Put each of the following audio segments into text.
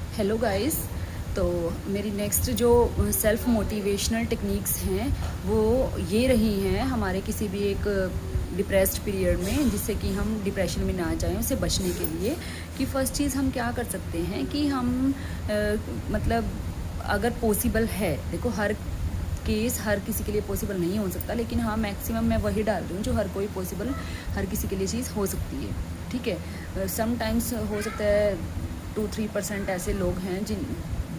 Hello guys. तो मेरी next जो सेल्फ मोटिवेशनल टेक्निक्स हैं वो ये रही हैं हमारे किसी भी एक डिप्रेस्ड पीरियड में, जिससे कि हम डिप्रेशन में ना जाएं, उससे बचने के लिए। कि फ़र्स्ट चीज़ हम क्या कर सकते हैं कि हम मतलब अगर पॉसिबल है, देखो हर केस हर किसी के लिए पॉसिबल नहीं हो सकता, लेकिन हाँ मैक्सिमम मैं वही डाल रही हूँ जो हर कोई पॉसिबल, हर किसी के लिए चीज़ हो सकती है। ठीक है, समटाइम्स हो सकता है 2-3% ऐसे लोग हैं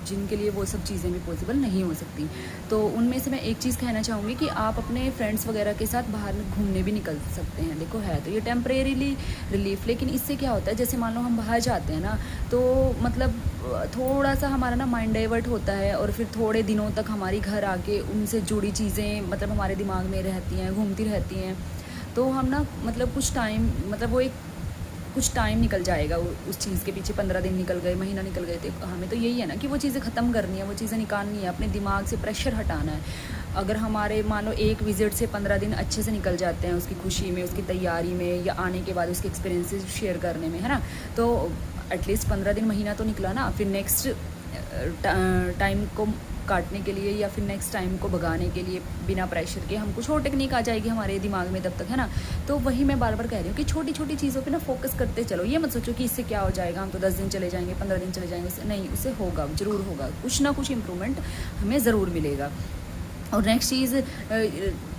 जिनके लिए वो सब चीज़ें भी पॉसिबल नहीं हो सकती। तो उनमें से मैं एक चीज़ कहना चाहूँगी कि आप अपने फ्रेंड्स वगैरह के साथ बाहर घूमने भी निकल सकते हैं। देखो है तो ये टेम्परेरीली रिलीफ, लेकिन इससे क्या होता है, जैसे मान लो हम बाहर जाते हैं ना, तो मतलब थोड़ा सा हमारा ना माइंड डाइवर्ट होता है, और फिर थोड़े दिनों तक हमारी घर आके उनसे जुड़ी चीज़ें मतलब हमारे दिमाग में रहती हैं, घूमती रहती हैं। तो हम ना मतलब कुछ टाइम, मतलब वो एक कुछ टाइम निकल जाएगा उस चीज़ के पीछे, 15 दिन निकल गए, महीना निकल गए, तो हमें तो यही है ना कि वो चीज़ें ख़त्म करनी है, वो चीज़ें निकालनी है, अपने दिमाग से प्रेशर हटाना है। अगर हमारे मान लो एक विज़िट से 15 दिन अच्छे से निकल जाते हैं, उसकी खुशी में, उसकी तैयारी में, या आने के बाद उसके एक्सपीरियंसेस शेयर करने में, है ना, तो एटलीस्ट 15 दिन, महीना तो निकला ना। फिर नेक्स्ट टाइम को काटने के लिए या फिर नेक्स्ट टाइम को भगाने के लिए बिना प्रेशर के हम कुछ और टेक्निक आ जाएगी हमारे दिमाग में तब तक, है ना। तो वही मैं बार बार कह रही हूँ कि छोटी छोटी चीज़ों पे ना फोकस करते चलो। ये मत सोचो कि इससे क्या हो जाएगा, हम तो 10 दिन चले जाएंगे, 15 दिन चले जाएंगे, उससे नहीं, उससे होगा, ज़रूर होगा, कुछ ना कुछ इम्प्रूवमेंट हमें ज़रूर मिलेगा। और नेक्स्ट चीज़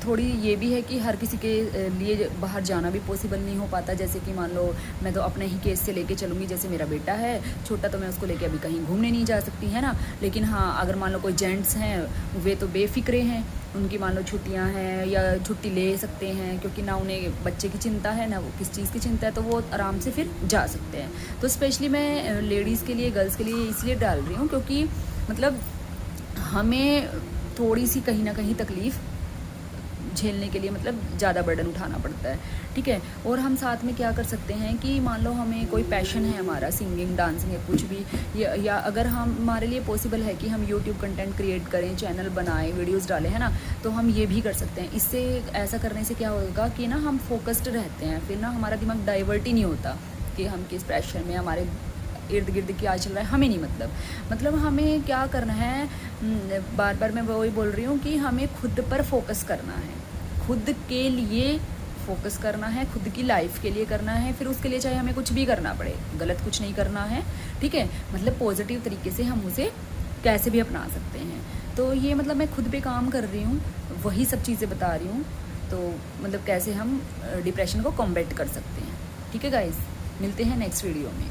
थोड़ी ये भी है कि हर किसी के लिए बाहर जाना भी पॉसिबल नहीं हो पाता। जैसे कि मान लो मैं तो अपने ही केस से लेके चलूँगी, जैसे मेरा बेटा है छोटा, तो मैं उसको लेके अभी कहीं घूमने नहीं जा सकती, है ना। लेकिन हाँ, अगर मान लो कोई जेंट्स हैं, वे तो बेफिक्रे हैं, उनकी मान लो छुट्टियां हैं या छुट्टी ले सकते हैं, क्योंकि ना उन्हें बच्चे की चिंता है ना वो किस चीज़ की चिंता है, तो वो आराम से फिर जा सकते हैं। तो स्पेशली मैं लेडीज़ के लिए, गर्ल्स के लिए इसलिए डाल रही हूँ क्योंकि मतलब हमें थोड़ी सी कहीं ना कहीं तकलीफ़ झेलने के लिए मतलब ज़्यादा बर्डन उठाना पड़ता है। ठीक है, और हम साथ में क्या कर सकते हैं कि मान लो हमें कोई पैशन है हमारा, सिंगिंग, डांसिंग या कुछ भी, या अगर हम हमारे लिए पॉसिबल है कि हम यूट्यूब कंटेंट क्रिएट करें, चैनल बनाएं, वीडियोस डालें, है ना, तो हम ये भी कर सकते हैं। इससे ऐसा करने से क्या होगा कि ना हम फोकस्ड रहते हैं, फिर ना हमारा दिमाग डाइवर्ट ही नहीं होता कि हम किस प्रेशर में, हमारे इर्द गिर्द क्या चल रहा है हमें नहीं मतलब हमें क्या करना है। बार बार मैं वही बोल रही हूँ कि हमें खुद पर फोकस करना है, खुद के लिए फोकस करना है, खुद की लाइफ के लिए करना है। फिर उसके लिए चाहे हमें कुछ भी करना पड़े, गलत कुछ नहीं करना है। ठीक है, मतलब पॉजिटिव तरीके से हम उसे कैसे भी अपना सकते हैं। तो ये मतलब मैं खुद पे काम कर रही हूँ, वही सब चीज़ें बता रही हूँ। तो मतलब कैसे हम डिप्रेशन को कॉम्बैट कर सकते हैं। ठीक है गाइस, मिलते हैं नेक्स्ट वीडियो में।